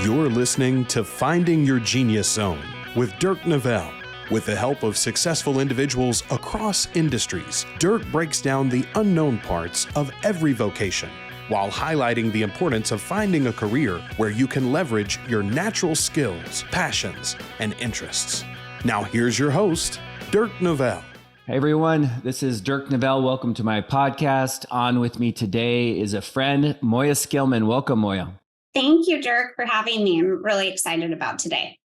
You're listening to Finding Your Genius Zone with Dirk Nevelle. With the help of successful individuals across industries, Dirk breaks down the unknown parts of every vocation while highlighting the importance of finding a career where you can leverage your natural skills, passions, and interests. Now here's your host, Dirk Nevelle. Hey everyone, this is Dirk Nevelle. Welcome to my podcast. On with me today is a friend, Moya Skillman. Welcome, Moya. Thank you, Dirk, for having me. I'm really excited about today.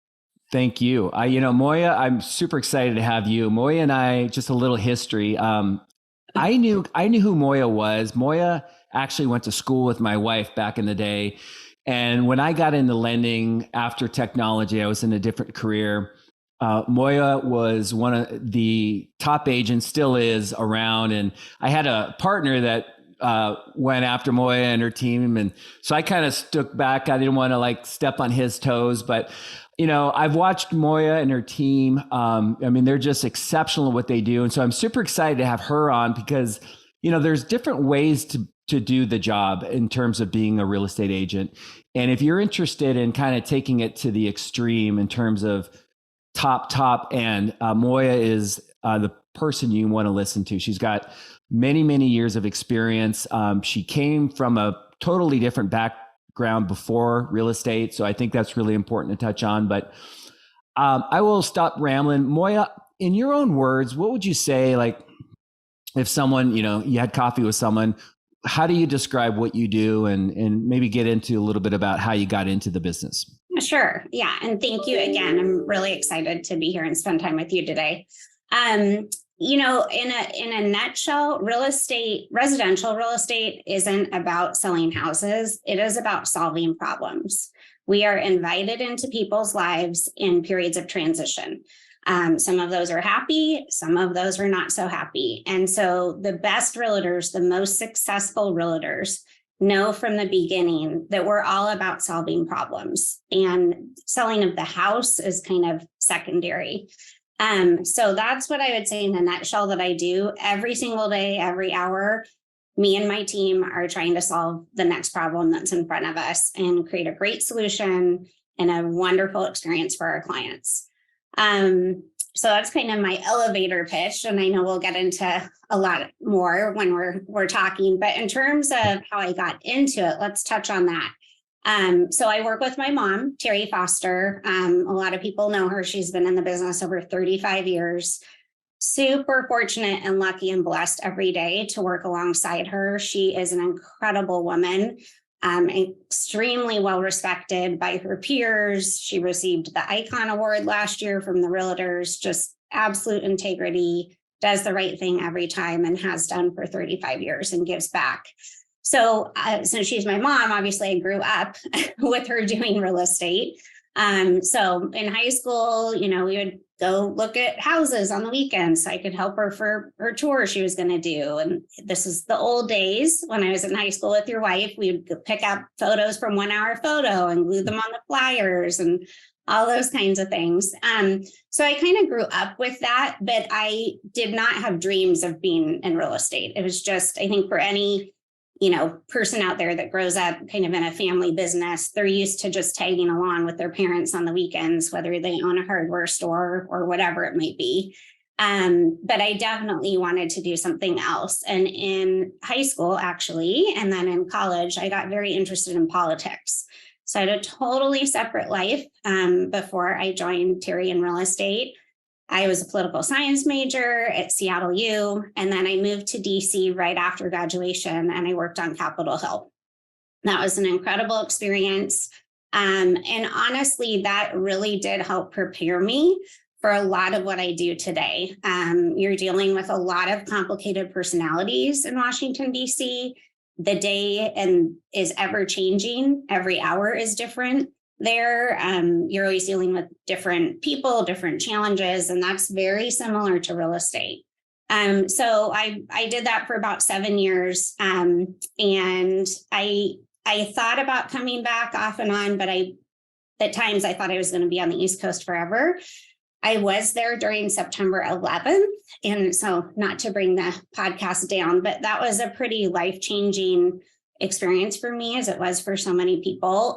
Thank you. Moya, I'm super excited to have you. Moya and I, just a little history. I knew who Moya was. Moya actually went to school with my wife back in the day. And when I got into lending after technology, I was in a different career. Moya was one of the top agents, still is around. And I had a partner that went after Moya and her team. And so I kind of stuck back. I didn't want to step on his toes, but I've watched Moya and her team. They're just exceptional at what they do. And so I'm super excited to have her on because, there's different ways to do the job in terms of being a real estate agent. And if you're interested in kind of taking it to the extreme in terms of top end, Moya is the person you want to listen to. She's got many, many years of experience. She came from a totally different background before real estate. So I think that's really important to touch on. But I will stop rambling. Moya, in your own words, what would you say, if someone, you had coffee with someone, how do you describe what you do and maybe get into a little bit about how you got into the business? Sure. Yeah. And thank you again. I'm really excited to be here and spend time with you today. In a nutshell, residential real estate isn't about selling houses. It is about solving problems. We are invited into people's lives in periods of transition. Some of those are happy, some of those are not so happy. And so the best realtors, the most successful realtors, know from the beginning that we're all about solving problems, and selling of the house is kind of secondary. So that's what I would say in a nutshell that I do every single day, every hour. Me and my team are trying to solve the next problem that's in front of us and create a great solution and a wonderful experience for our clients. So that's kind of my elevator pitch, and I know we'll get into a lot more when we're talking. But in terms of how I got into it, let's touch on that. So I work with my mom, Terry Foster. A lot of people know her. She's been in the business over 35 years. Super fortunate and lucky and blessed every day to work alongside her. She is an incredible woman. Extremely well respected by her peers. She received the Icon Award last year from the Realtors, just absolute integrity, does the right thing every time and has done for 35 years and gives back. So since she's my mom, obviously I grew up with her doing real estate. So in high school, we would go look at houses on the weekends so I could help her for her tour she was going to do. And this is the old days when I was in high school with your wife. We would pick out photos from 1 Hour Photo and glue them on the flyers and all those kinds of things. So I kind of grew up with that, but I did not have dreams of being in real estate. It was just, I think for any person out there that grows up kind of in a family business, they're used to just tagging along with their parents on the weekends, whether they own a hardware store or whatever it might be. But I definitely wanted to do something else. And in high school, actually, and then in college, I got very interested in politics. So I had a totally separate life before I joined Terry in real estate. I was a political science major at Seattle U, and then I moved to DC right after graduation, and I worked on Capitol Hill. That was an incredible experience. And honestly, that really did help prepare me for a lot of what I do today. You're dealing with a lot of complicated personalities in Washington, DC. The day is ever changing. Every hour is different. There, you're always dealing with different people, different challenges, and that's very similar to real estate. So I did that for about 7 years, and I thought about coming back off and on, but at times I thought I was going to be on the East Coast forever. I was there during September 11th, and so not to bring the podcast down, but that was a pretty life-changing experience for me, as it was for so many people.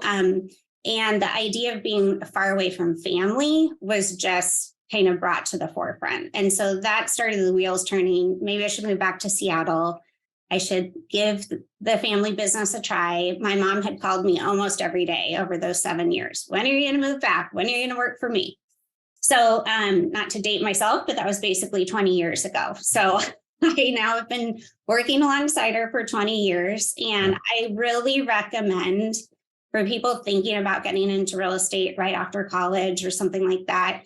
And the idea of being far away from family was just kind of brought to the forefront. And so that started the wheels turning. Maybe I should move back to Seattle. I should give the family business a try. My mom had called me almost every day over those 7 years. When are you going to move back? When are you going to work for me? So not to date myself, but that was basically 20 years ago. So I now have been working alongside her for 20 years. And I really recommend for people thinking about getting into real estate right after college or something like that,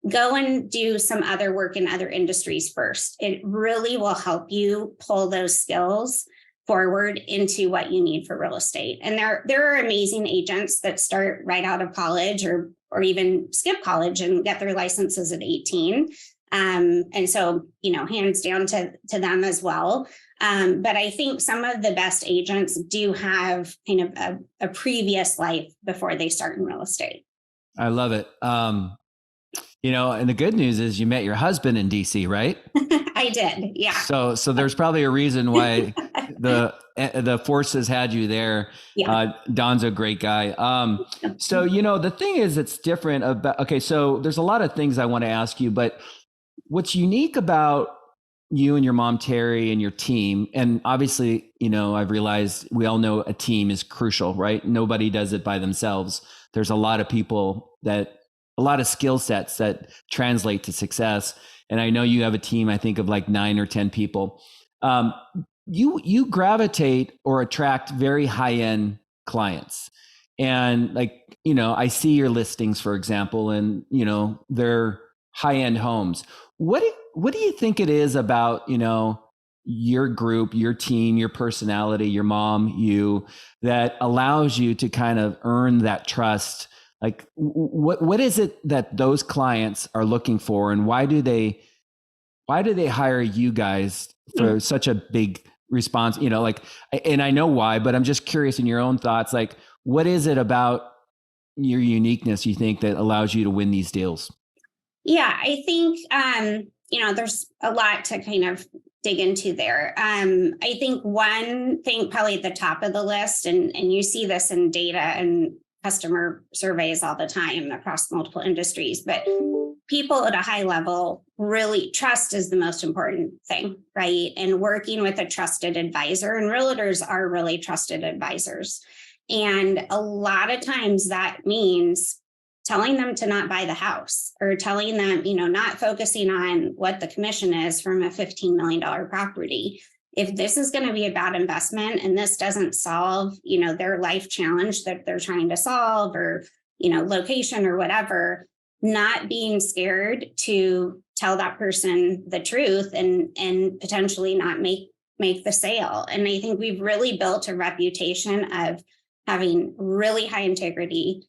go and do some other work in other industries first. It really will help you pull those skills forward into what you need for real estate. And there are amazing agents that start right out of college or even skip college and get their licenses at 18. And so, hands down to them as well. But I think some of the best agents do have kind of a previous life before they start in real estate. I love it. And the good news is you met your husband in DC, right? I did. Yeah. So there's probably a reason why the forces had you there. Yeah. Don's a great guy. So, the thing is, it's different about, okay, so there's a lot of things I want to ask you, but what's unique about you and your mom, Terry, and your team, and obviously, I've realized we all know a team is crucial, right? Nobody does it by themselves. There's a lot of people a lot of skill sets that translate to success. And I know you have a team, I think of like 9 or 10 people. You gravitate or attract very high-end clients. And I see your listings, for example, and, they're high-end homes. What do you think it is about, your group, your team, your personality, your mom, you, that allows you to kind of earn that trust? Like, what is it that those clients are looking for, and why do they hire you guys for such a big response? And I know why, but I'm just curious in your own thoughts. Like, what is it about your uniqueness you think that allows you to win these deals? Yeah, I think there's a lot to kind of dig into there. I think one thing probably at the top of the list, and you see this in data and customer surveys all the time across multiple industries, but people at a high level, really trust is the most important thing, right? And working with a trusted advisor, and realtors are really trusted advisors. And a lot of times that means telling them to not buy the house, or telling them, not focusing on what the commission is from a $15 million property. If this is going to be about investment and this doesn't solve, their life challenge that they're trying to solve, or, location or whatever, not being scared to tell that person the truth and potentially not make the sale. And I think we've really built a reputation of having really high integrity,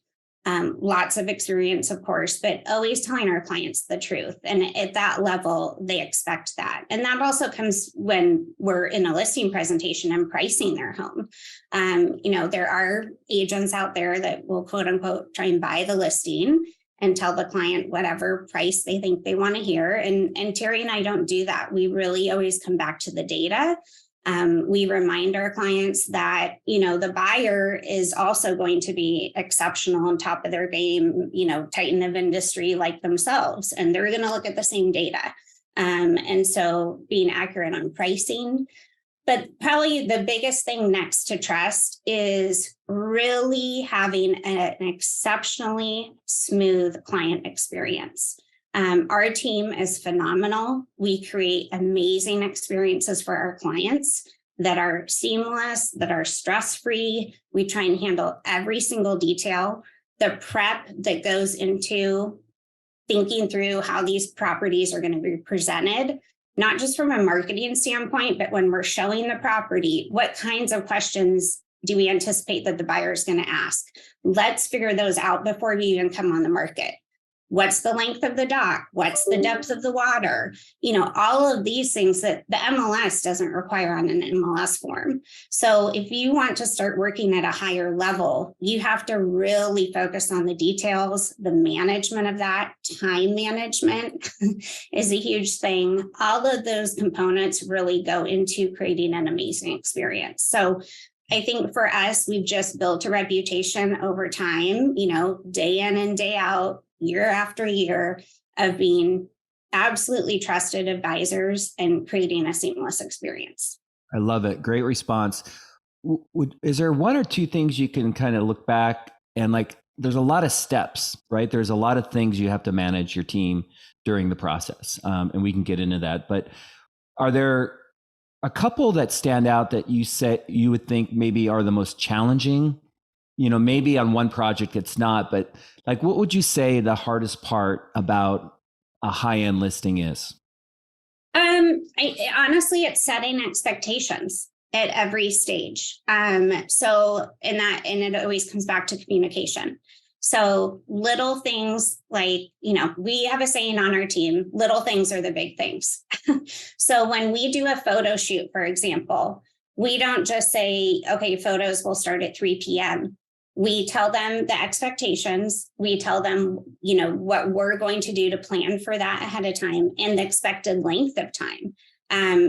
lots of experience, of course, but always telling our clients the truth. And at that level, they expect that. And that also comes when we're in a listing presentation and pricing their home. There are agents out there that will, quote unquote, try and buy the listing and tell the client whatever price they think they want to hear. And Terry and I don't do that. We really always come back to the data. We remind our clients that, the buyer is also going to be exceptional on top of their game, titan of industry like themselves, and they're going to look at the same data. And so being accurate on pricing. But probably the biggest thing next to trust is really having an exceptionally smooth client experience. Our team is phenomenal. We create amazing experiences for our clients that are seamless, that are stress-free. We try and handle every single detail. The prep that goes into thinking through how these properties are going to be presented, not just from a marketing standpoint, but when we're showing the property, what kinds of questions do we anticipate that the buyer is going to ask? Let's figure those out before we even come on the market. What's the length of the dock? What's the depth of the water? All of these things that the MLS doesn't require on an MLS form. So if you want to start working at a higher level, you have to really focus on the details, the management of that. Time management is a huge thing. All of those components really go into creating an amazing experience. So I think for us, we've just built a reputation over time, day in and day out, year after year, of being absolutely trusted advisors and creating a seamless experience. I love it. Great response. Is there one or two things you can kind of look back and there's a lot of steps, right? There's a lot of things you have to manage your team during the process. And we can get into that, but are there a couple that stand out that you would think maybe are the most challenging? Maybe on one project it's not, but what would you say the hardest part about a high-end listing is? Honestly, it's setting expectations at every stage. And it always comes back to communication. So little things we have a saying on our team, little things are the big things. So when we do a photo shoot, for example, we don't just say, okay, photos will start at 3 p.m. We tell them the expectations. We tell them, what we're going to do to plan for that ahead of time and the expected length of time.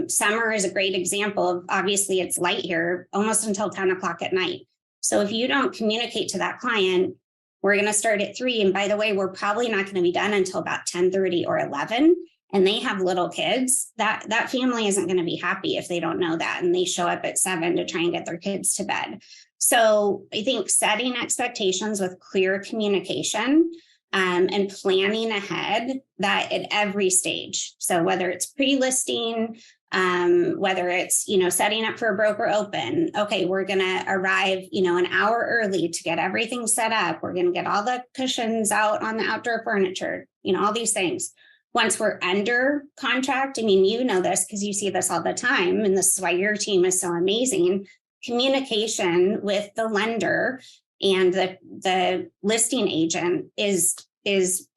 Summer is a great example of, obviously it's light here almost until 10 o'clock at night. So if you don't communicate to that client, we're going to start at 3. And by the way, we're probably not going to be done until about 10:30 or 11. And they have little kids. That family isn't going to be happy if they don't know that. And they show up at 7 to try and get their kids to bed. So I think setting expectations with clear communication and planning ahead that at every stage. So whether it's pre-listing, whether it's, setting up for a broker open, okay, we're going to arrive, an hour early to get everything set up. We're going to get all the cushions out on the outdoor furniture, all these things. Once we're under contract, you know this because you see this all the time. And this is why your team is so amazing. Communication with the lender and the listing agent is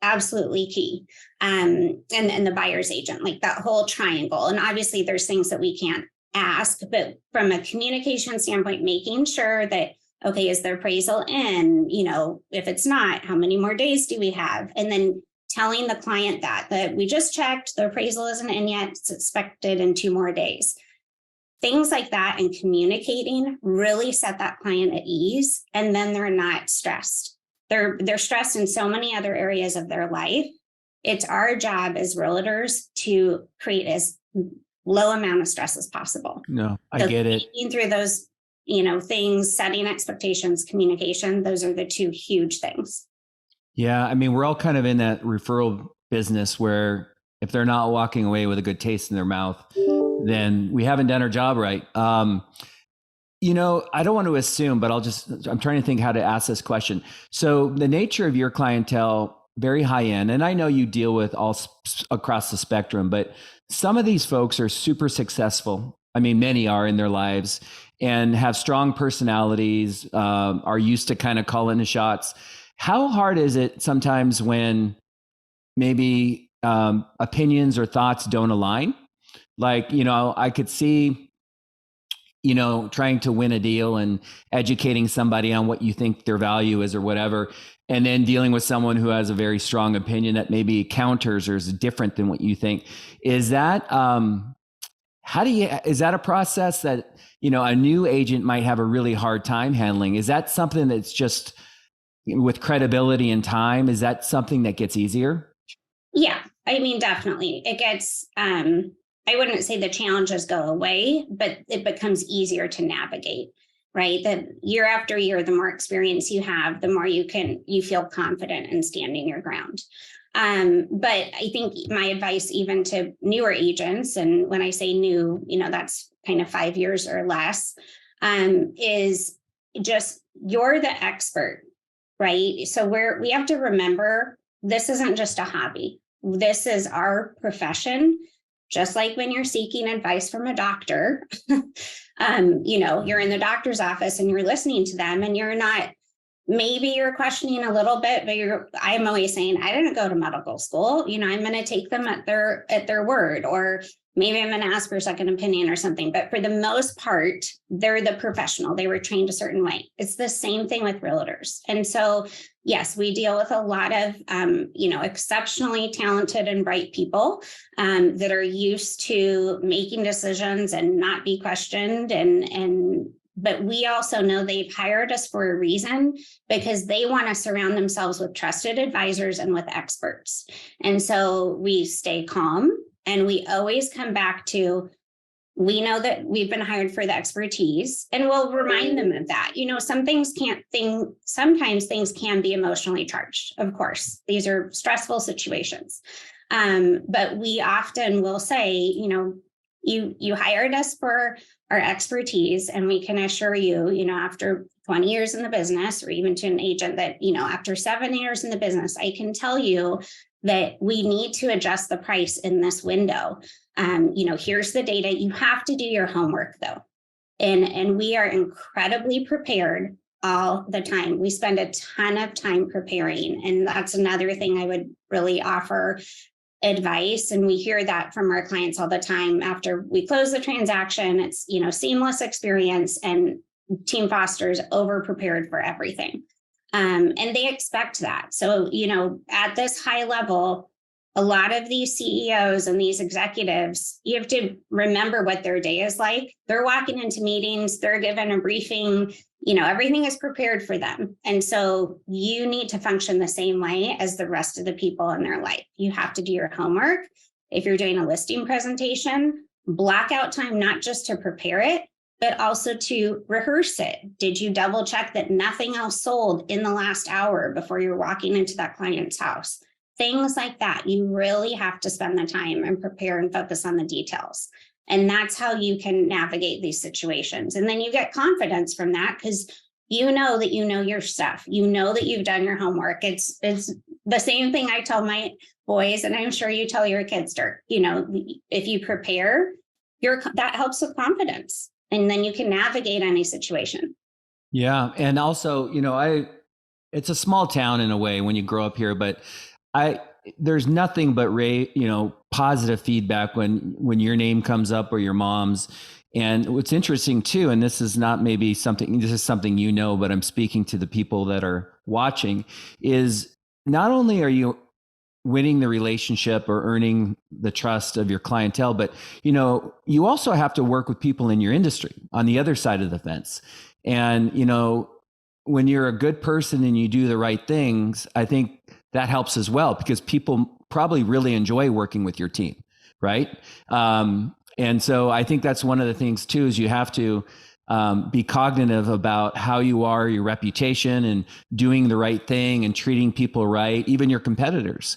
absolutely key. And the buyer's agent, that whole triangle. And obviously there's things that we can't ask, but from a communication standpoint, making sure that, okay, is the appraisal in, if it's not, how many more days do we have? And then telling the client that we just checked, the appraisal isn't in yet, it's expected in 2 more days. Things like that and communicating really set that client at ease, and then they're not stressed. They're stressed in so many other areas of their life. It's our job as realtors to create as low amount of stress as possible. No, I get it. Thinking through those, things, setting expectations, communication, those are the 2 huge things. Yeah, we're all kind of in that referral business where if they're not walking away with a good taste in their mouth, then we haven't done our job right. I don't want to assume, but I'm trying to think how to ask this question. So the nature of your clientele, very high end, and I know you deal with all across the spectrum, but some of these folks are super successful. Many are in their lives and have strong personalities, are used to kind of calling the shots. How hard is it sometimes when maybe opinions or thoughts don't align? I could see, trying to win a deal and educating somebody on what you think their value is or whatever, and then dealing with someone who has a very strong opinion that maybe counters or is different than what you think. Is that, is that a process that, a new agent might have a really hard time handling? Is that something that's just with credibility and time? Is that something that gets easier? Yeah, definitely. It gets, I wouldn't say the challenges go away, but it becomes easier to navigate, right? That year after year, the more experience you have, the more you feel confident in standing your ground. But I think my advice even to newer agents, and when I say new, that's kind of 5 years or less, is just you're the expert, right? So we have to remember this isn't just a hobby. This is our profession. Just like when you're seeking advice from a doctor, you're in the doctor's office and you're listening to them and maybe you're questioning a little bit, but I'm always saying, I didn't go to medical school. I'm going to take them at their word, or maybe I'm going to ask for a second opinion or something. But for the most part, they're the professional. They were trained a certain way. It's the same thing with realtors. And so, yes, we deal with a lot of, exceptionally talented and bright people that are used to making decisions and not be questioned and but we also know they've hired us for a reason, because they want to surround themselves with trusted advisors and with experts. And so we stay calm, and we always come back to, we know that we've been hired for the expertise, and we'll remind them of that. Sometimes things can be emotionally charged. Of course, these are stressful situations. But we often will say, you hired us for our expertise, and we can assure you, after 20 years in the business, or even to an agent that, after 7 years in the business, I can tell you that we need to adjust the price in this window. Here's the data. You have to do your homework, though. And we are incredibly prepared all the time. We spend a ton of time preparing. And that's another thing I would really offer advice. And we hear that from our clients all the time. After we close the transaction, it's, seamless experience, and Team Foster is over prepared for everything. And they expect that. So, at this high level, a lot of these CEOs and these executives, you have to remember what their day is like. They're walking into meetings, they're given a briefing, everything is prepared for them. And so you need to function the same way as the rest of the people in their life. You have to do your homework. If you're doing a listing presentation, block out time, not just to prepare it, but also to rehearse it. Did you double check that nothing else sold in the last hour before you're walking into that client's house? Things like that. You really have to spend the time and prepare and focus on the details. And that's how you can navigate these situations. And then you get confidence from that, because you know that you know your stuff. You know that you've done your homework. It's the same thing I tell my boys, and I'm sure you tell your kids, Dirk. If you prepare, that helps with confidence. And then you can navigate any situation. Yeah. And also, it's a small town in a way when you grow up here, but there's nothing but positive feedback when your name comes up or your mom's. And what's interesting too, and this is something but I'm speaking to the people that are watching, is not only are you winning the relationship or earning the trust of your clientele, but you also have to work with people in your industry on the other side of the fence. And when you're a good person and you do the right things, I think that helps as well, because people probably really enjoy working with your team, right? And so I think that's one of the things too, is you have to be cognitive about how you are, your reputation, and doing the right thing and treating people right, even your competitors,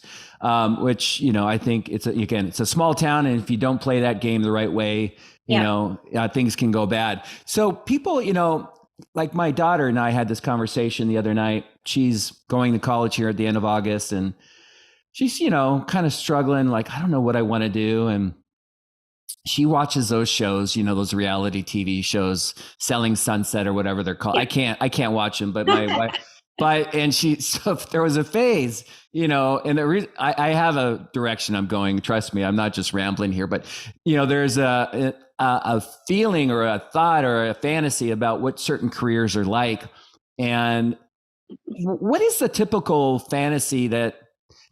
which, I think it's a small town. And if you don't play that game the right way, things can go bad. So people, like my daughter and I had this conversation the other night. She's going to college here at the end of August, and she's, kind of struggling, like, I don't know what I want to do. And she watches those shows, those reality TV shows, Selling Sunset or whatever they're called. I can't watch them, but my wife, so there was a phase, and the reason I have a direction I'm going, trust me, I'm not just rambling here, but there's a feeling or a thought or a fantasy about what certain careers are like. And what is the typical fantasy that,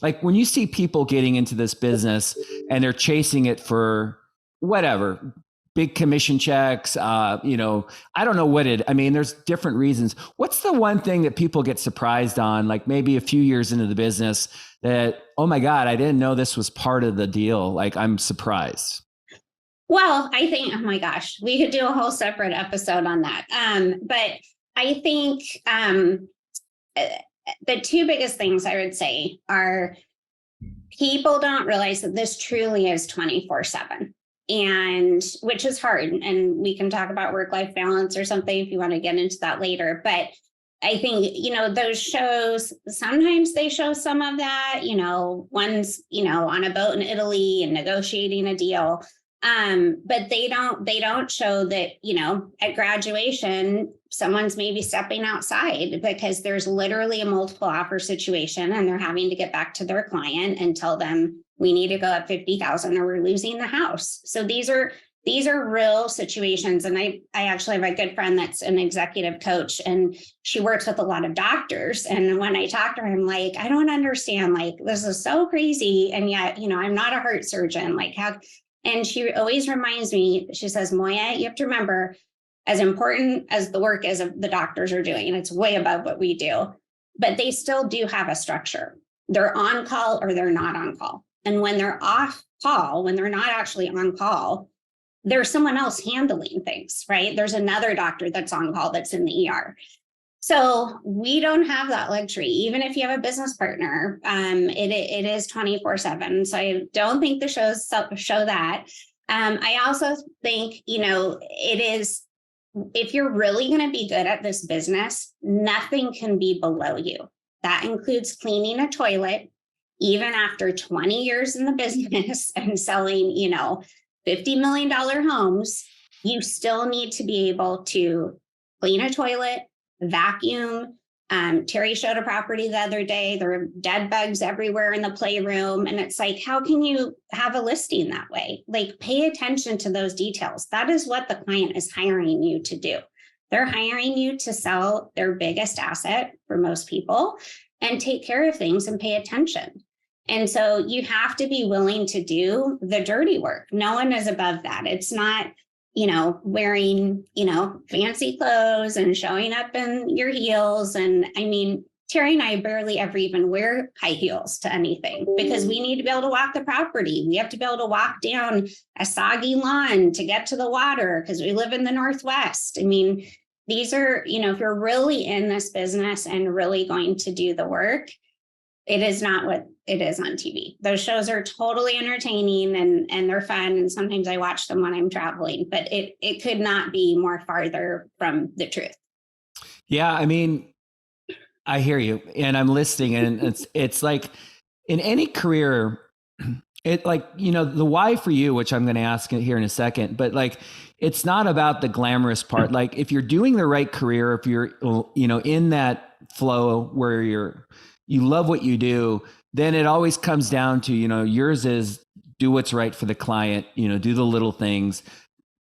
like, when you see people getting into this business and they're chasing it for whatever, big commission checks, I don't know there's different reasons. What's the one thing that people get surprised on, like maybe a few years into the business, that, oh my God, I didn't know this was part of the deal. Like, I'm surprised. Well, I think, oh my gosh, we could do a whole separate episode on that. But I think the two biggest things I would say are, people don't realize that this truly is 24/7, and which is hard. And we can talk about work-life balance or something if you want to get into that later. But I think, those shows, sometimes they show some of that, one's, on a boat in Italy and negotiating a deal. But they don't show that, at graduation, someone's maybe stepping outside because there's literally a multiple offer situation, and they're having to get back to their client and tell them, we need to go up 50,000 or we're losing the house. So these are real situations. And I actually have a good friend that's an executive coach, and she works with a lot of doctors. And when I talk to her, I'm like, I don't understand, like, this is so crazy. And yet, I'm not a heart surgeon. Like, how? And she always reminds me, she says, Moya, you have to remember, as important as the work is of the doctors are doing, and it's way above what we do, but they still do have a structure. They're on call or they're not on call. And when they're off call, when they're not actually on call, there's someone else handling things, right? There's another doctor that's on call that's in the ER. So we don't have that luxury. Even if you have a business partner, it is 24/7. So I don't think the shows show that. I also think, it is, if you're really going to be good at this business, nothing can be below you. That includes cleaning a toilet, even after 20 years in the business and selling, $50 million homes, you still need to be able to clean a toilet, vacuum. Terry showed a property the other day. There were dead bugs everywhere in the playroom. And it's like, how can you have a listing that way? Like, pay attention to those details. That is what the client is hiring you to do. They're hiring you to sell their biggest asset for most people and take care of things and pay attention. And so you have to be willing to do the dirty work. No one is above that. It's not, wearing, fancy clothes and showing up in your heels. And I mean, Terry and I barely ever even wear high heels to anything because we need to be able to walk the property. We have to be able to walk down a soggy lawn to get to the water because we live in the Northwest. I mean, these are, if you're really in this business and really going to do the work, it is not what it is on TV. Those shows are totally entertaining and they're fun. And sometimes I watch them when I'm traveling, but it could not be more farther from the truth. Yeah. I mean, I hear you and I'm listening, and it's like in any career, the why for you, which I'm going to ask here in a second, but like, it's not about the glamorous part. Like if you're doing the right career, if you're, in that flow where you love what you do, then it always comes down to, yours is do what's right for the client, do the little things,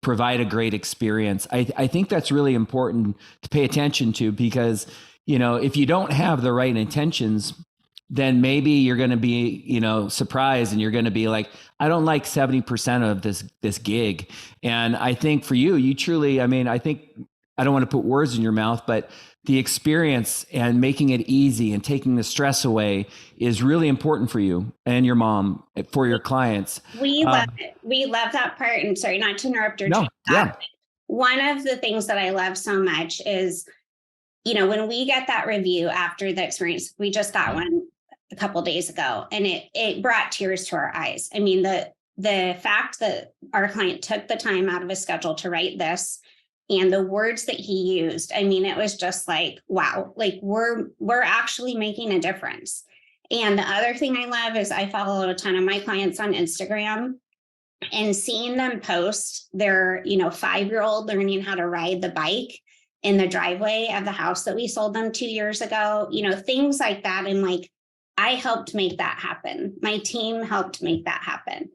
provide a great experience. I think that's really important to pay attention to because, if you don't have the right intentions, then maybe you're going to be, surprised and you're going to be like, I don't like 70% of this gig. And I think for you truly, I think, I don't want to put words in your mouth, but the experience and making it easy and taking the stress away is really important for you and your mom, for your clients. We love it. We love that part. And sorry, not to interrupt your One of the things that I love so much is, when we get that review after the experience, we just got one a couple of days ago, and it brought tears to our eyes. I mean, the fact that our client took the time out of his schedule to write this, and the words that he used, it was just like, wow, like we're actually making a difference. And the other thing I love is I follow a ton of my clients on Instagram, and seeing them post their, 5-year-old learning how to ride the bike in the driveway of the house that we sold them 2 years ago, things like that. And like, I helped make that happen. My team helped make that happen.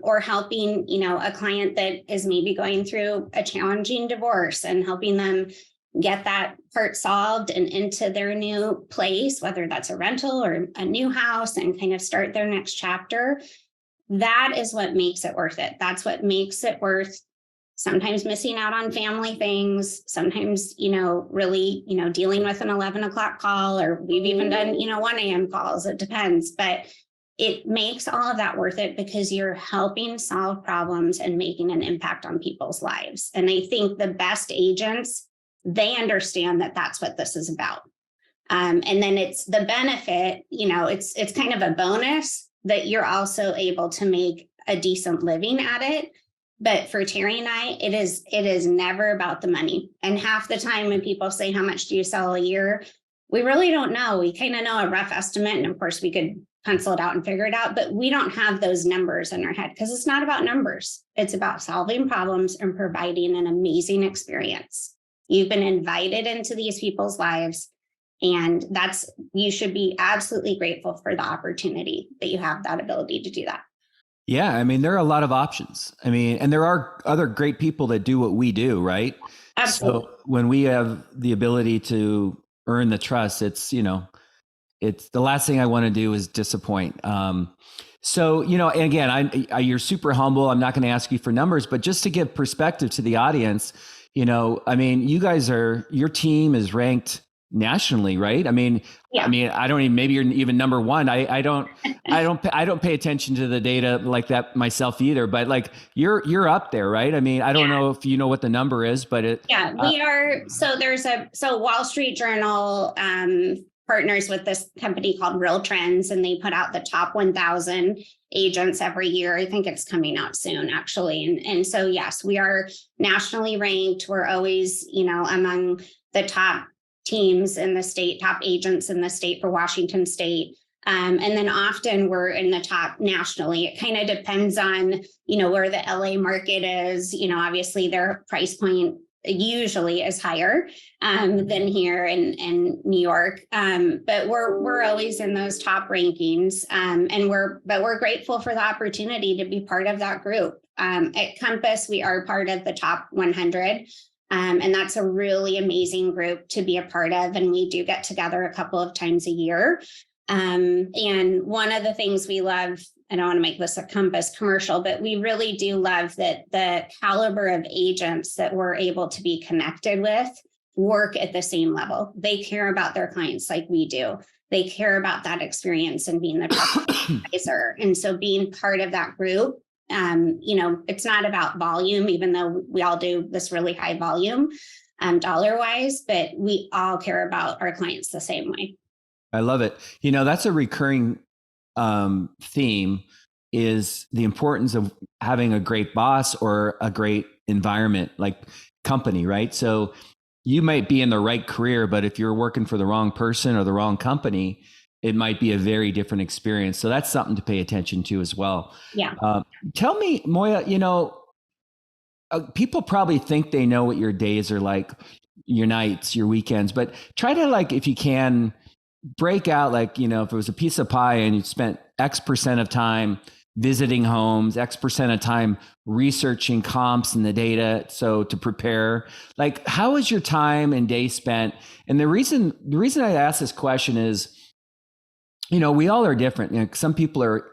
Or helping, a client that is maybe going through a challenging divorce and helping them get that part solved and into their new place, whether that's a rental or a new house, and kind of start their next chapter. That is what makes it worth it. That's what makes it worth sometimes missing out on family things, sometimes, really, dealing with an 11 o'clock call, or we've even done, 1 a.m. calls. It depends, but it makes all of that worth it because you're helping solve problems and making an impact on people's lives. And I think the best agents, they understand that that's what this is about. And then it's the benefit, it's kind of a bonus that you're also able to make a decent living at it. But for Terry and I, it is never about the money. And half the time when people say, how much do you sell a year? We really don't know. We kind of know a rough estimate. And of course we could pencil it out and figure it out, but we don't have those numbers in our head because it's not about numbers. It's about solving problems and providing an amazing experience. You've been invited into these people's lives, and you should be absolutely grateful for the opportunity that you have that ability to do that. Yeah. There are a lot of options. And there are other great people that do what we do, right? Absolutely. So when we have the ability to earn the trust, it's the last thing I want to do is disappoint. So, and again, you're super humble. I'm not going to ask you for numbers, but just to give perspective to the audience, I mean, your team is ranked nationally, right? Yeah. I don't even, maybe you're even number one. I don't pay attention to the data like that myself either, but like you're up there, right? I don't know if you know what the number is, but we are. So Wall Street Journal partners with this company called Real Trends, and they put out the top 1,000 agents every year. I think it's coming out soon, actually. And so, yes, we are nationally ranked. We're always, among the top teams in the state, top agents in the state for Washington State. And then often we're in the top nationally. It kind of depends on, where the LA market is. Obviously their price point usually is higher than here in New York. But we're always in those top rankings. And we're grateful for the opportunity to be part of that group. At Compass, we are part of the top 100. And that's a really amazing group to be a part of. And we do get together a couple of times a year. And one of the things we love, I don't want to make this a Compass commercial, but we really do love that the caliber of agents that we're able to be connected with work at the same level. They care about their clients like we do. They care about that experience and being the trusted advisor. And so being part of that group, it's not about volume, even though we all do this really high volume dollar wise, but we all care about our clients the same way. I love it. That's a recurring theme, is the importance of having a great boss or a great environment, like company, right? So you might be in the right career, but if you're working for the wrong person or the wrong company, it might be a very different experience. So that's something to pay attention to as well. Yeah. Tell me, Moya, people probably think they know what your days are like, your nights, your weekends, but try to, like, if you can, break out, like, if it was a piece of pie and you spent X% of time visiting homes, X% of time researching comps and the data, so to prepare, like, how is your time and day spent? And the reason I ask this question is, we all are different. Some people are,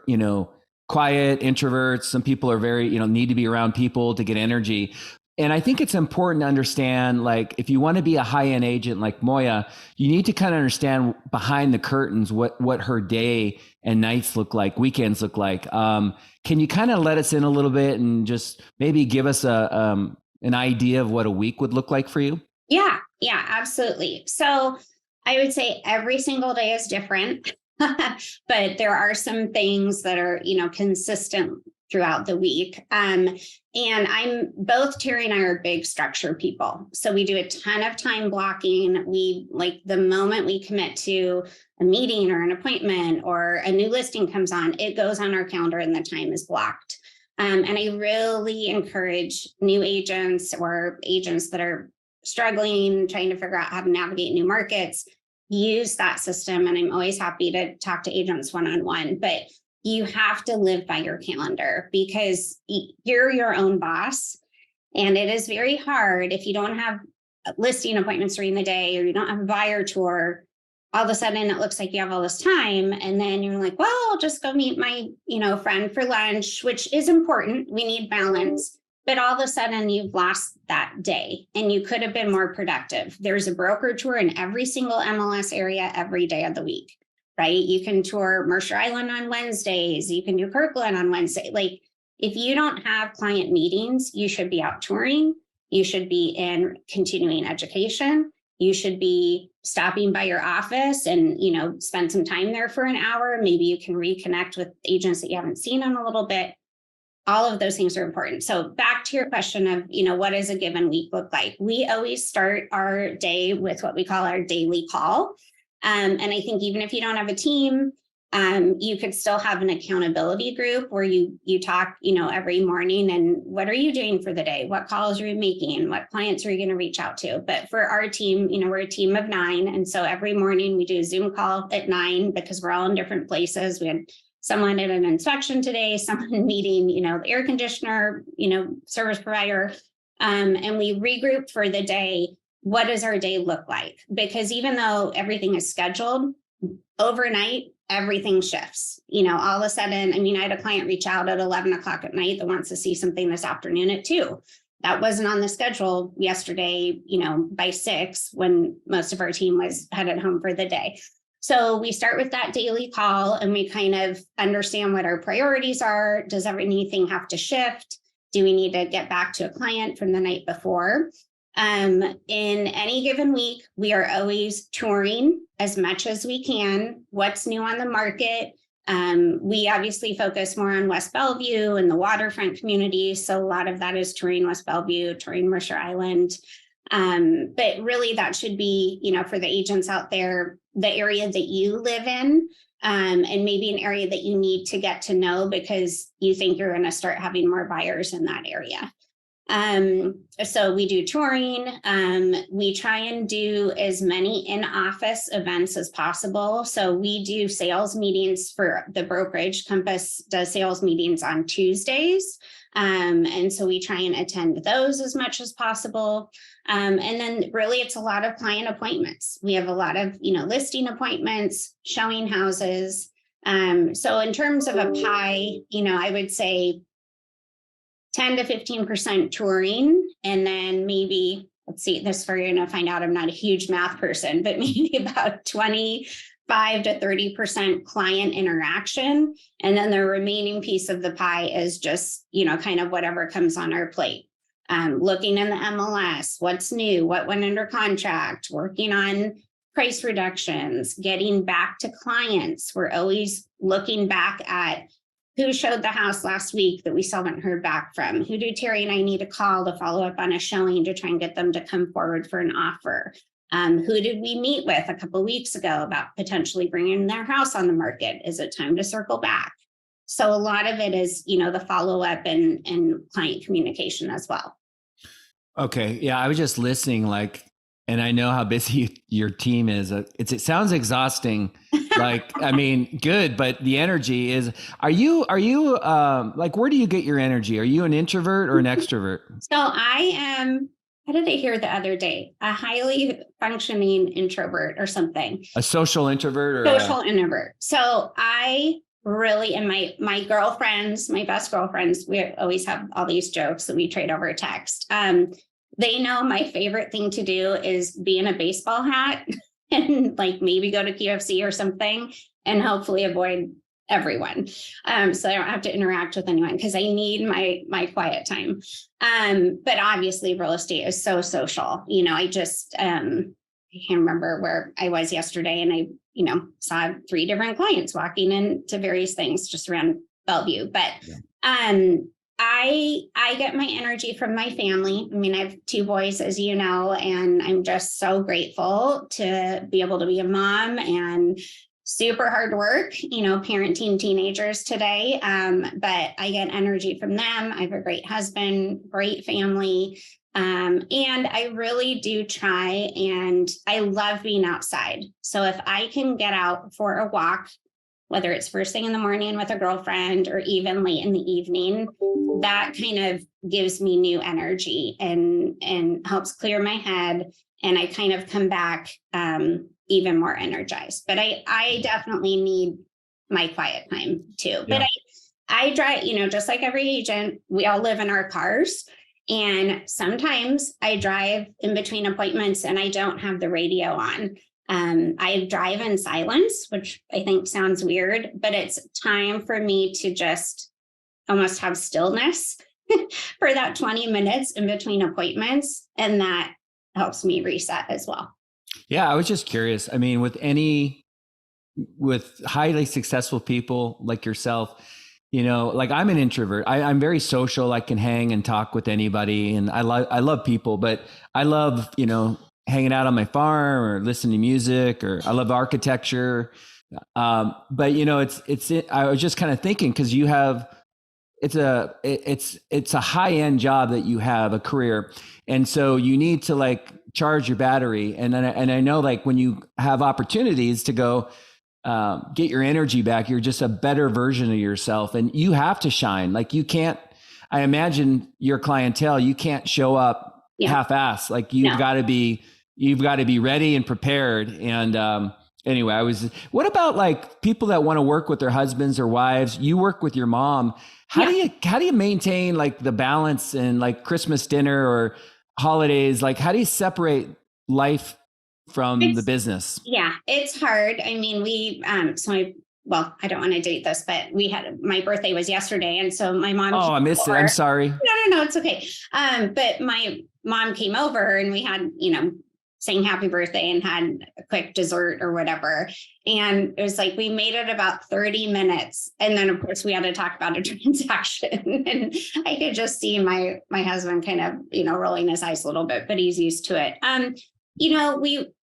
quiet introverts. Some people are very, need to be around people to get energy. And I think it's important to understand, like, if you want to be a high-end agent like Moya, you need to kind of understand behind the curtains what her day and nights look like, weekends look like. Can you kind of let us in a little bit and just maybe give us an idea of what a week would look like for you? Yeah, absolutely. So I would say every single day is different, but there are some things that are, consistent throughout the week. And both Terry and I are big structure people. So we do a ton of time blocking. We, like, the moment we commit to a meeting or an appointment or a new listing comes on, it goes on our calendar and the time is blocked. And I really encourage new agents or agents that are struggling, trying to figure out how to navigate new markets, use that system. And I'm always happy to talk to agents one-on-one, but you have to live by your calendar because you're your own boss. And it is very hard if you don't have listing appointments during the day or you don't have a buyer tour. All of a sudden it looks like you have all this time. And then you're like, well, I'll just go meet my, friend for lunch, which is important. We need balance. But all of a sudden you've lost that day and you could have been more productive. There's a broker tour in every single MLS area every day of the week. Right? You can tour Mercer Island on Wednesdays. You can do Kirkland on Wednesday. Like, if you don't have client meetings, you should be out touring. You should be in continuing education. You should be stopping by your office and, spend some time there for an hour. Maybe you can reconnect with agents that you haven't seen in a little bit. All of those things are important. So back to your question of, what does a given week look like? We always start our day with what we call our daily call. And I think even if you don't have a team, you could still have an accountability group where you talk, every morning and what are you doing for the day? What calls are you making? What clients are you going to reach out to? But for our team, we're a team of 9. And so every morning we do a Zoom call at 9 because we're all in different places. We had someone at an inspection today, someone meeting, the air conditioner, service provider, and we regrouped for the day. What does our day look like? Because even though everything is scheduled, overnight, everything shifts. All of a sudden, I had a client reach out at 11 o'clock at night that wants to see something this afternoon at 2. that wasn't on the schedule yesterday, by 6 when most of our team was headed home for the day. So we start with that daily call and we kind of understand what our priorities are. Does anything have to shift? Do we need to get back to a client from the night before? In any given week, we are always touring as much as we can. What's new on the market? We obviously focus more on West Bellevue and the waterfront community. So a lot of that is touring West Bellevue, touring Mercer Island. But really that should be, for the agents out there, the area that you live in, and maybe an area that you need to get to know because you think you're going to start having more buyers in that area. So we do touring. We try and do as many in-office events as possible. So we do sales meetings for the brokerage. Compass does sales meetings on Tuesdays. And so we try and attend those as much as possible. And then really it's a lot of client appointments. We have a lot of, listing appointments, showing houses. So in terms of a pie, I would say 10 to 15% touring, and then maybe, let's see, this is where you're going to find out I'm not a huge math person, but maybe about 25 to 30% client interaction. And then the remaining piece of the pie is just, kind of whatever comes on our plate. Looking in the MLS, what's new, what went under contract, working on price reductions, getting back to clients. We're always looking back at who showed the house last week that we still haven't heard back from. Who do Terry and I need to call to follow up on a showing to try and get them to come forward for an offer? Who did we meet with a couple of weeks ago about potentially bringing their house on the market? Is it time to circle back? So a lot of it is, the follow-up and client communication as well. Okay. Yeah. I was just listening, and I know how busy your team is. It sounds exhausting. Good, but the energy is, are you where do you get your energy? Are you an introvert or an extrovert? So I am, how did I hear the other day? A highly functioning introvert or something. A social introvert or social introvert. So I really, and my girlfriends, my best girlfriends, we always have all these jokes that we trade over text. They know my favorite thing to do is be in a baseball hat and maybe go to QFC or something and hopefully avoid everyone. So I don't have to interact with anyone because I need my quiet time. But obviously real estate is so social. I just, I can't remember where I was yesterday and I, saw 3 different clients walking into various things just around Bellevue. But I get my energy from my family. I have 2 boys, as you know, and I'm just so grateful to be able to be a mom and super hard work, parenting teenagers today. But I get energy from them. I have a great husband, great family. And I really do try, and I love being outside. So if I can get out for a walk, whether it's first thing in the morning with a girlfriend or even late in the evening, that kind of gives me new energy and helps clear my head. And I kind of come back even more energized. But I definitely need my quiet time too. Yeah. But I drive, just like every agent, we all live in our cars. And sometimes I drive in between appointments and I don't have the radio on. I drive in silence, which I think sounds weird, but it's time for me to just almost have stillness for that 20 minutes in between appointments. And that helps me reset as well. Yeah, I was just curious. With highly successful people like yourself, I'm an introvert. I'm very social. I can hang and talk with anybody, and I love people, but I love, hanging out on my farm or listening to music, or I love architecture. But I was just kind of thinking, because you have, it's a high end job that you have, a career. And so you need to charge your battery. And I know when you have opportunities to go, get your energy back, you're just a better version of yourself, and you have to shine. You can't, I imagine your clientele, you can't show up half-ass. You've got to be ready and prepared. And Anyway, what about like people that want to work with their husbands or wives? You work with your mom. How do you maintain like the balance and like Christmas dinner or holidays? Like, how do you separate life from the business? Yeah, it's hard. I mean, I don't want to date this, but my birthday was yesterday. And so my mom. Oh, I missed it. I'm sorry. No, it's okay. But my mom came over and we had, saying happy birthday and had a quick dessert or whatever. And it was like, we made it about 30 minutes. And then of course we had to talk about a transaction and I could just see my husband kind of, rolling his eyes a little bit, but he's used to it.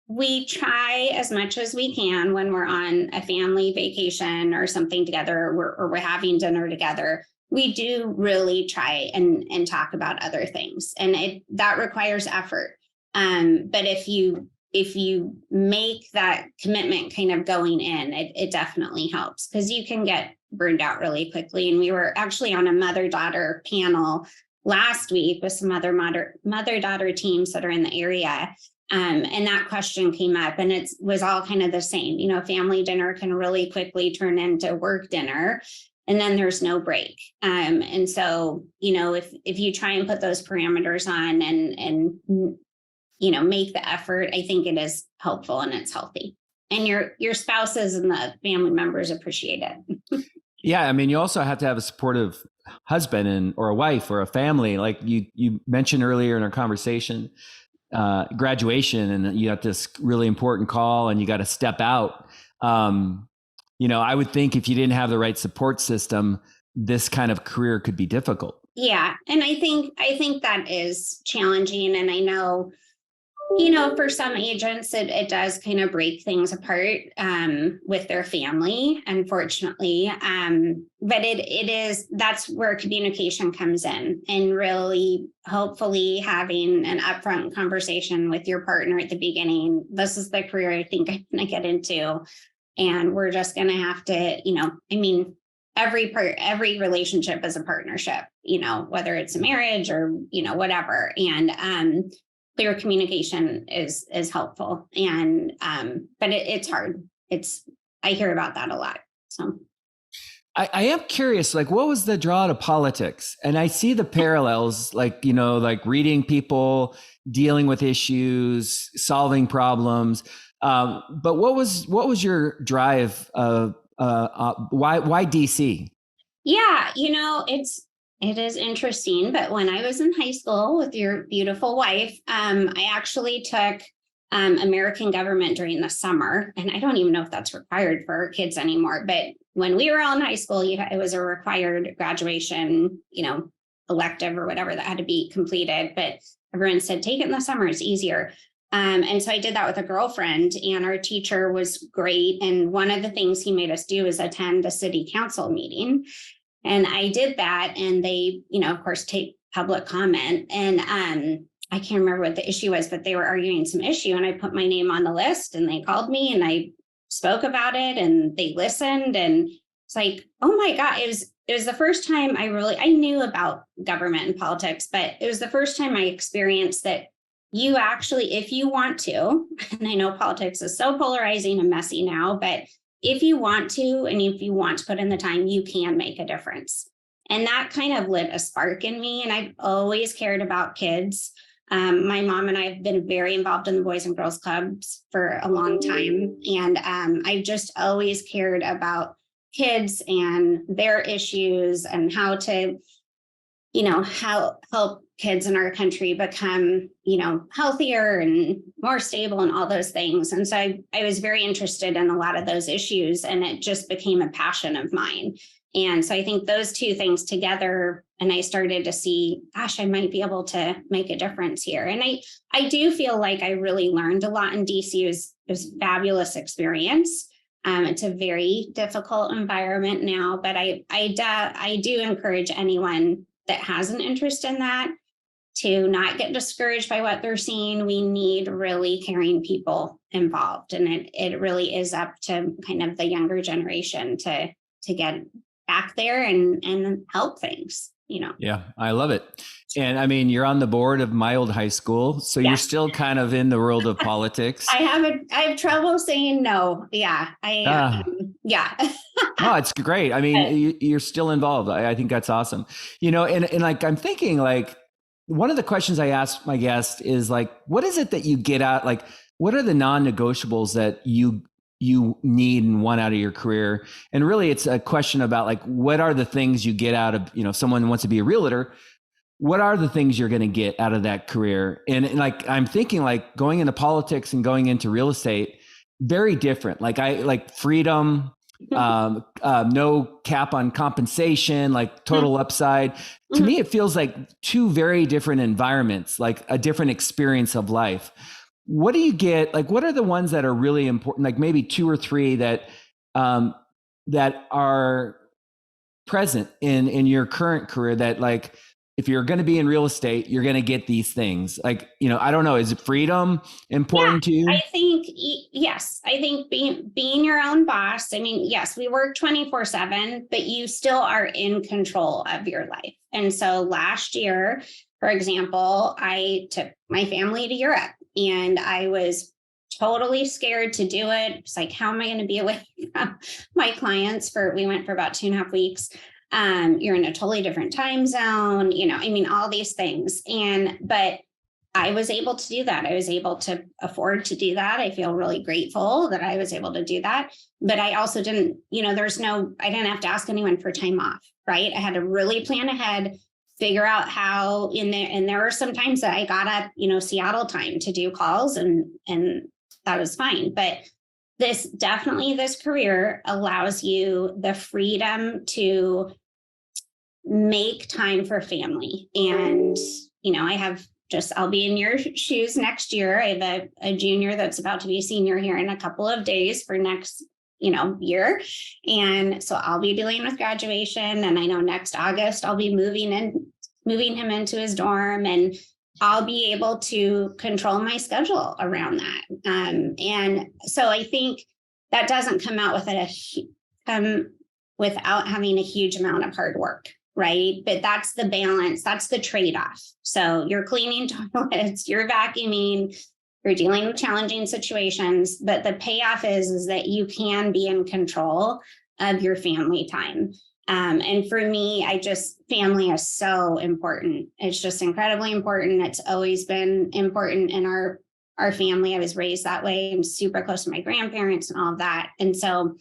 We try as much as we can when we're on a family vacation or something together, or we're having dinner together. We do really try and talk about other things, and that requires effort. But if you make that commitment kind of going in, it definitely helps, because you can get burned out really quickly. And we were actually on a mother-daughter panel last week with some other mother-daughter teams that are in the area. And that question came up, and it was all kind of the same. Family dinner can really quickly turn into work dinner, and then there's no break. And so, if you try and put those parameters on and make the effort, I think it is helpful and it's healthy. And your spouses and the family members appreciate it. Yeah, I mean, you also have to have a supportive husband or a wife or a family. Like you mentioned earlier in our conversation, graduation, and you got this really important call and you got to step out. I would think if you didn't have the right support system, this kind of career could be difficult. Yeah. And I think that is challenging. And I know, for some agents, it does kind of break things apart with their family, unfortunately. But that's where communication comes in, and really hopefully having an upfront conversation with your partner at the beginning. This is the career I think I'm going to get into. And we're just going to have to, every relationship is a partnership, whether it's a marriage or, whatever. And clear communication is helpful. And, but it's hard. I hear about that a lot. So I am curious, like, what was the draw to politics? And I see the parallels, like reading people, dealing with issues, solving problems. But what was your drive? Why DC? Yeah, it is interesting. But when I was in high school with your beautiful wife, I actually took American government during the summer. And I don't even know if that's required for kids anymore. But when we were all in high school, it was a required graduation, elective or whatever that had to be completed. But everyone said, take it in the summer, it's easier. And so I did that with a girlfriend, and our teacher was great. And one of the things he made us do is attend a city council meeting. And I did that, and they, of course, take public comment. And I can't remember what the issue was, but they were arguing some issue, and I put my name on the list, and they called me and I spoke about it, and they listened. And it's like, oh my God, it was the first time I knew about government and politics, but it was the first time I experienced that you actually, if you want to, and I know politics is so polarizing and messy now, but if you want to, and if you want to put in the time, you can make a difference. And that kind of lit a spark in me. And I've always cared about kids. My mom and I have been very involved in the Boys and Girls Clubs for a long time. And I've just always cared about kids and their issues and how to, help kids in our country become, healthier and more stable and all those things. And so I was very interested in a lot of those issues, and it just became a passion of mine. And so I think those two things together, and I started to see, gosh, I might be able to make a difference here. And I do feel like I really learned a lot in DC. It was a fabulous experience. It's a very difficult environment now, but I do encourage anyone that has an interest in that to not get discouraged by what they're seeing. We need really caring people involved. And it really is up to kind of the younger generation to get back there and help things. Yeah, I love it. And I mean, you're on the board of my old high school, so you're still kind of in the world of politics. I have trouble saying no. Yeah, yeah. No, it's great. I mean, you're still involved. I think that's awesome. And like, I'm thinking like, one of the questions I ask my guest is like, what is it that you get out? Like, what are the non-negotiables that you need and want out of your career? And really, it's a question about like, what are the things you get out of, if someone wants to be a realtor, what are the things you're going to get out of that career? And like, I'm thinking like going into politics and going into real estate, very different. Like I like freedom, no cap on compensation, like total upside. To me, it feels like two very different environments, like a different experience of life. What do you get? Like, what are the ones that are really important? Like maybe two or three that are present in your current career that like, if you're going to be in real estate, you're going to get these things. Like, I don't know, is freedom important to you? I think, yes, I think being your own boss. I mean, yes, we work 24/7, but you still are in control of your life. And so last year, for example, I took my family to Europe and I was totally scared to do it. It's like, how am I going to be away from my clients we went for about 2.5 weeks. You're in a totally different time zone, all these things. But I was able to do that. I was able to afford to do that. I feel really grateful that I was able to do that. But I also didn't, I didn't have to ask anyone for time off, right? I had to really plan ahead, figure out how and there were some times that I got up, Seattle time to do calls and that was fine. But this career allows you the freedom to make time for family. And, I'll be in your shoes next year. I have a junior that's about to be a senior here in a couple of days for next, year. And so I'll be dealing with graduation. And I know next August, I'll be moving him into his dorm, and I'll be able to control my schedule around that. And so I think that doesn't come out without having a huge amount of hard work, right? But that's the balance, that's the trade-off. So you're cleaning toilets, you're vacuuming, you're dealing with challenging situations, but the payoff is that you can be in control of your family time. And for me, family is so important. It's just incredibly important. It's always been important in our family. I was raised that way. I'm super close to my grandparents and all of that. And so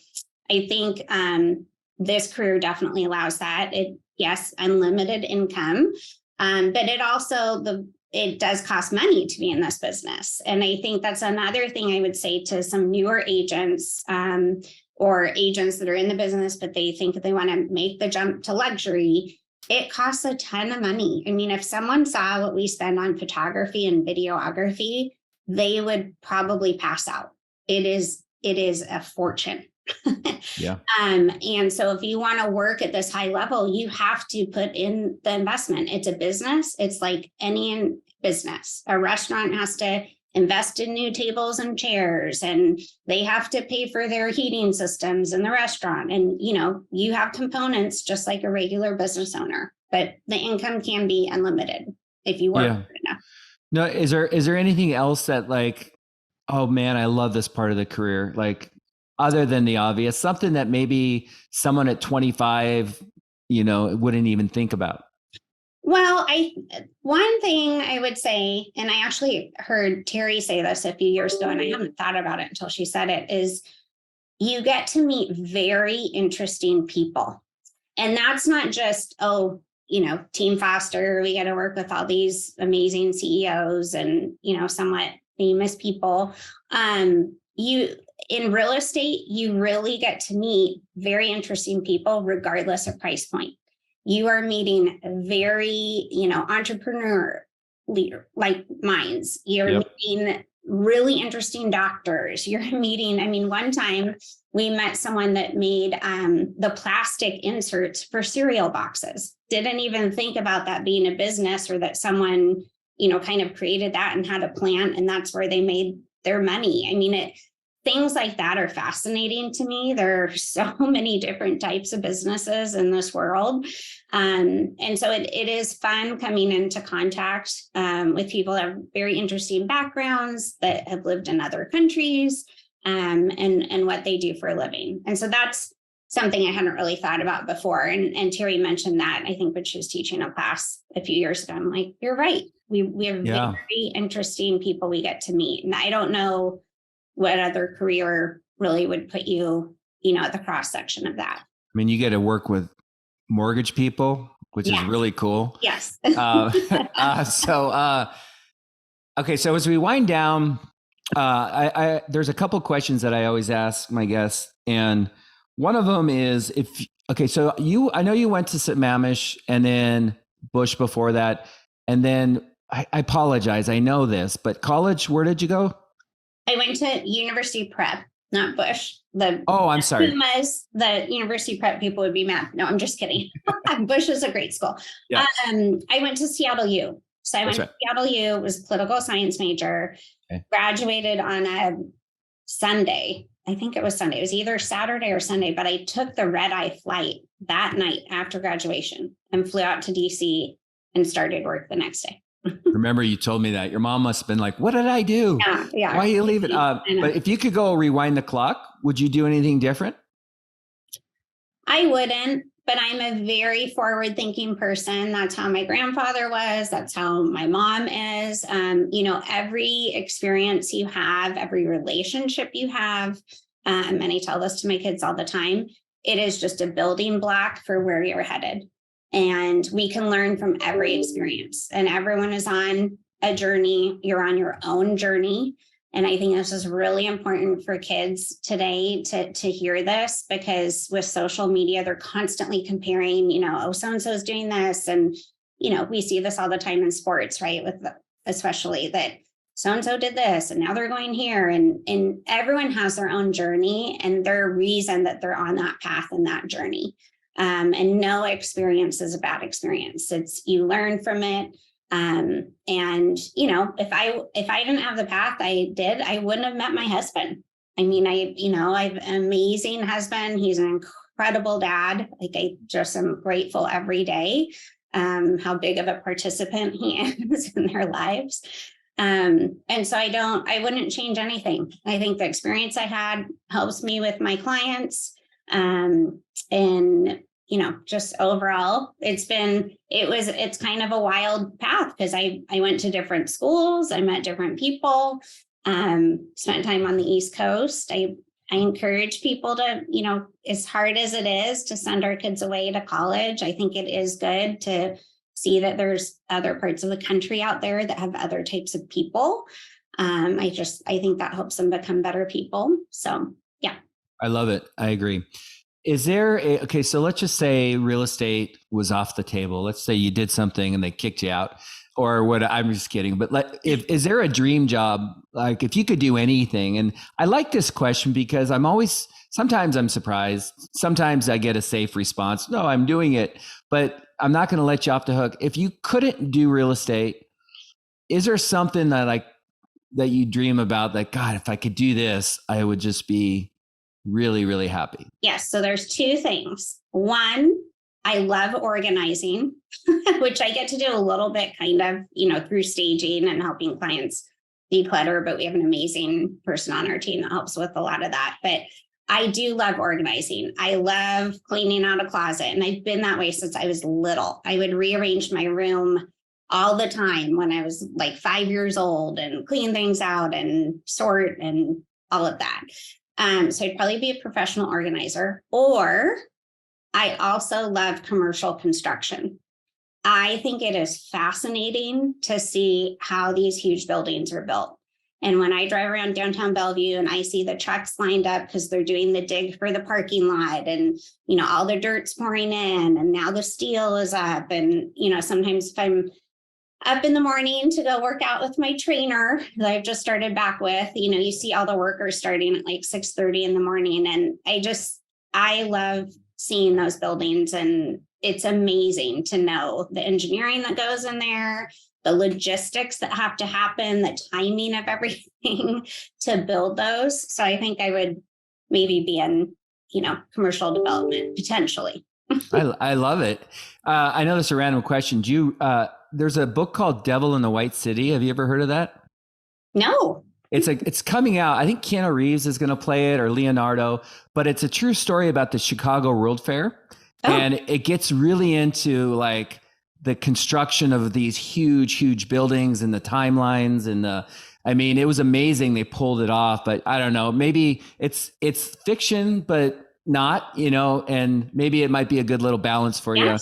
I think this career definitely allows that. Yes, unlimited income, but it does cost money to be in this business. And I think that's another thing I would say to some newer agents or agents that are in the business, but they think they want to make the jump to luxury. It costs a ton of money. I mean, if someone saw what we spend on photography and videography, they would probably pass out. It is a fortune. Yeah. And so if you want to work at this high level, you have to put in the investment. It's a business. It's like any business. A restaurant has to invest in new tables and chairs, and they have to pay for their heating systems in the restaurant. And, you have components just like a regular business owner, but the income can be unlimited if you work hard enough. No, is there anything else that like, oh man, I love this part of the career? Like, other than the obvious, something that maybe someone at 25, wouldn't even think about? Well, one thing I would say, and I actually heard Terry say this a few years ago, and I haven't thought about it until she said it, is you get to meet very interesting people. And that's not just, Team Foster, we get to work with all these amazing CEOs and, somewhat famous people. In real estate, you really get to meet very interesting people regardless of price point. You are meeting very, entrepreneur leader like minds. You're meeting really interesting doctors. You're meeting, one time we met someone that made the plastic inserts for cereal boxes. Didn't even think about that being a business, or that someone, kind of created that and had a plant, and that's where they made their money. things like that are fascinating to me. There are so many different types of businesses in this world. And so it is fun coming into contact with people that have very interesting backgrounds, that have lived in other countries, and what they do for a living. And so that's something I hadn't really thought about before. And Terry mentioned that, I think, when she was teaching a class a few years ago. I'm like, you're right. We have very interesting people we get to meet. And I don't know what other career really would put you, at the cross section of that. I mean, you get to work with mortgage people, which is really cool. Yes. Okay. So as we wind down, there's a couple questions that I always ask my guests. And one of them is so I know you went to Sammamish and then Bush before that. And then I apologize, I know this, but college, where did you go? I went to University Prep, not Bush. I'm sorry. The University Prep people would be mad. No, I'm just kidding. Bush is a great school. Yeah. I went to Seattle U. So I went to Seattle U, was a political science major, graduated on a Sunday. I think it was Sunday. It was either Saturday or Sunday, but I took the red-eye flight that night after graduation and flew out to DC and started work the next day. Remember, you told me that your mom must have been like, what did I do? Yeah. Why are you leaving? But if you could go rewind the clock, would you do anything different? I wouldn't, but I'm a very forward thinking person. That's how my grandfather was. That's how my mom is. Every experience you have, every relationship you have, and I tell this to my kids all the time, it is just a building block for where you're headed. And we can learn from every experience, and everyone is on a journey. You're on your own journey. And I think this is really important for kids today to hear this, because with social media, they're constantly comparing, so-and-so is doing this. And, we see this all the time in sports, right? Especially that so-and-so did this and now they're going here, and everyone has their own journey and their reason that they're on that path and that journey. And no experience is a bad experience. It's, you learn from it. And if I didn't have the path I did, I wouldn't have met my husband. I mean, I have an amazing husband. He's an incredible dad. Like, I just am grateful every day, how big of a participant he is in their lives. And so I wouldn't change anything. I think the experience I had helps me with my clients. And just overall, it's kind of a wild path, because I went to different schools, I met different people, spent time on the East Coast. I encourage people to, as hard as it is to send our kids away to college, I think it is good to see that there's other parts of the country out there that have other types of people. I think that helps them become better people. So, yeah. I love it. I agree. Is there so let's just say real estate was off the table. Let's say you did something and they kicked you out, or what? I'm just kidding. But is there a dream job? Like, if you could do anything? And I like this question because sometimes I'm surprised. Sometimes I get a safe response. No, I'm doing it, but I'm not going to let you off the hook. If you couldn't do real estate, is there something that you dream about, that, God, if I could do this, I would just be really, really happy? Yes. So there's two things. One, I love organizing, which I get to do a little bit kind of, through staging and helping clients declutter, but we have an amazing person on our team that helps with a lot of that. But I do love organizing. I love cleaning out a closet. And I've been that way since I was little. I would rearrange my room all the time when I was like 5 years old, and clean things out and sort and all of that. So I'd probably be a professional organizer, or I also love commercial construction. I think it is fascinating to see how these huge buildings are built. And when I drive around downtown Bellevue and I see the trucks lined up because they're doing the dig for the parking lot, and, all the dirt's pouring in, and now the steel is up. And, sometimes if I'm up in the morning to go work out with my trainer that I've just started back with, you see all the workers starting at like 6:30 in the morning. And I love seeing those buildings, and it's amazing to know the engineering that goes in there, logistics that have to happen, the timing of everything to build those. So I think I would maybe be in, commercial development potentially. I love it. I know this is a random question. There's a book called Devil in the White City. Have you ever heard of that? No. It's coming out. I think Keanu Reeves is going to play it, or Leonardo, but it's a true story about the Chicago World Fair. Oh. And it gets really into like the construction of these huge buildings and the timelines and it was amazing. They pulled it off, but I don't know, maybe it's fiction, but not, and maybe it might be a good little balance for you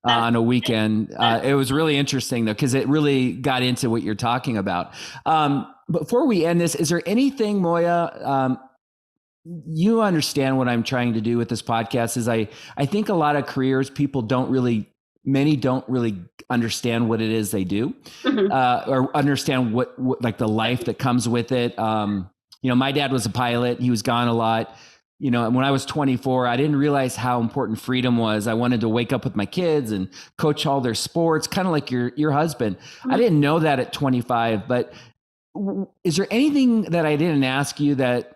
on a weekend. It was really interesting though, because it really got into what you're talking about. Before we end this, is there anything, Moya, you understand what I'm trying to do with this podcast is I think a lot of careers, many don't really understand what it is they do, or understand what like the life that comes with it. My dad was a pilot. He was gone a lot. When I was 24, I didn't realize how important freedom was. I wanted to wake up with my kids and coach all their sports, kind of like your husband. I didn't know that at 25, but is there anything that I didn't ask you that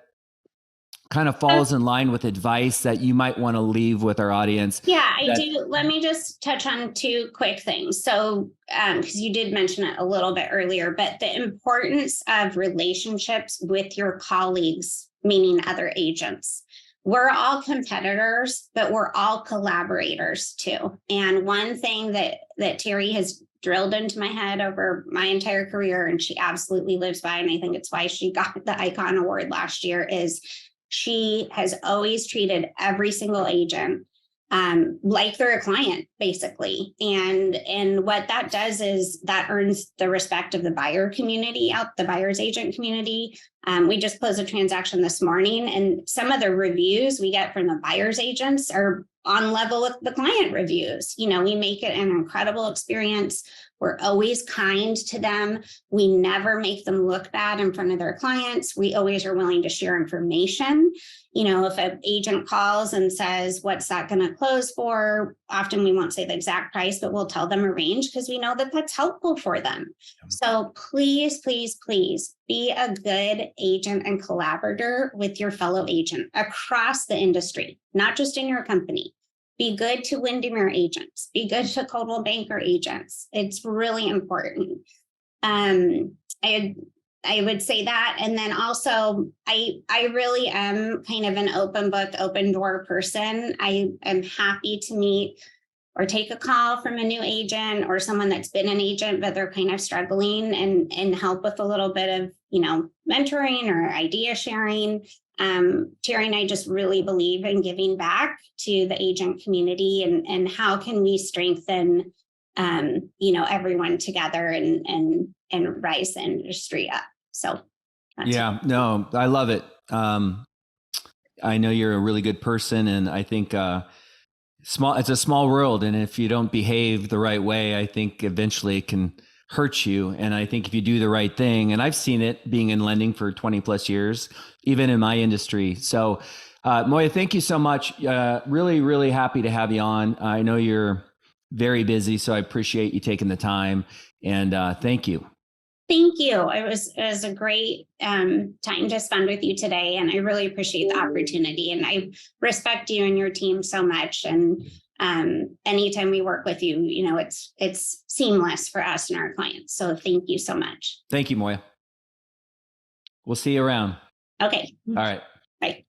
kind of falls in line with advice that you might want to leave with our audience? Yeah, I do. Let me just touch on two quick things. So, because you did mention it a little bit earlier, but the importance of relationships with your colleagues, meaning other agents. We're all competitors, but we're all collaborators too. And one thing that Terry has drilled into my head over my entire career, and she absolutely lives by, and I think it's why she got the Icon Award last year, is she has always treated every single agent like they're a client, basically. And what that does is that earns the respect of the buyer community the buyer's agent community. We just closed a transaction this morning, and some of the reviews we get from the buyer's agents are on level with the client reviews. We make it an incredible experience. We're always kind to them. We never make them look bad in front of their clients. We always are willing to share information. If an agent calls and says, what's that going to close for? Often we won't say the exact price, but we'll tell them a range because we know that that's helpful for them. So please, please, please be a good agent and collaborator with your fellow agent across the industry, not just in your company. Be good to Windermere agents. Be good to Coldwell Banker agents. It's really important. I would say that. And then also, I really am kind of an open book, open door person. I am happy to meet or take a call from a new agent or someone that's been an agent, but they're kind of struggling and help with a little bit of, mentoring or idea sharing. Terry and I just really believe in giving back to the agent community and how can we strengthen, everyone together and rise the industry up. So. No, I love it. I know you're a really good person, and I think it's a small world, and if you don't behave the right way, I think eventually it can hurt you. And I think if you do the right thing, and I've seen it being in lending for 20 plus years, even in my industry. So Moya, thank you so much. Really, really happy to have you on. I know you're very busy, so I appreciate you taking the time, and thank you. Thank you. It was a great time to spend with you today, and I really appreciate the opportunity. And I respect you and your team so much. And anytime we work with you, it's seamless for us and our clients. So thank you so much. Thank you, Moya. We'll see you around. Okay. All right. Bye.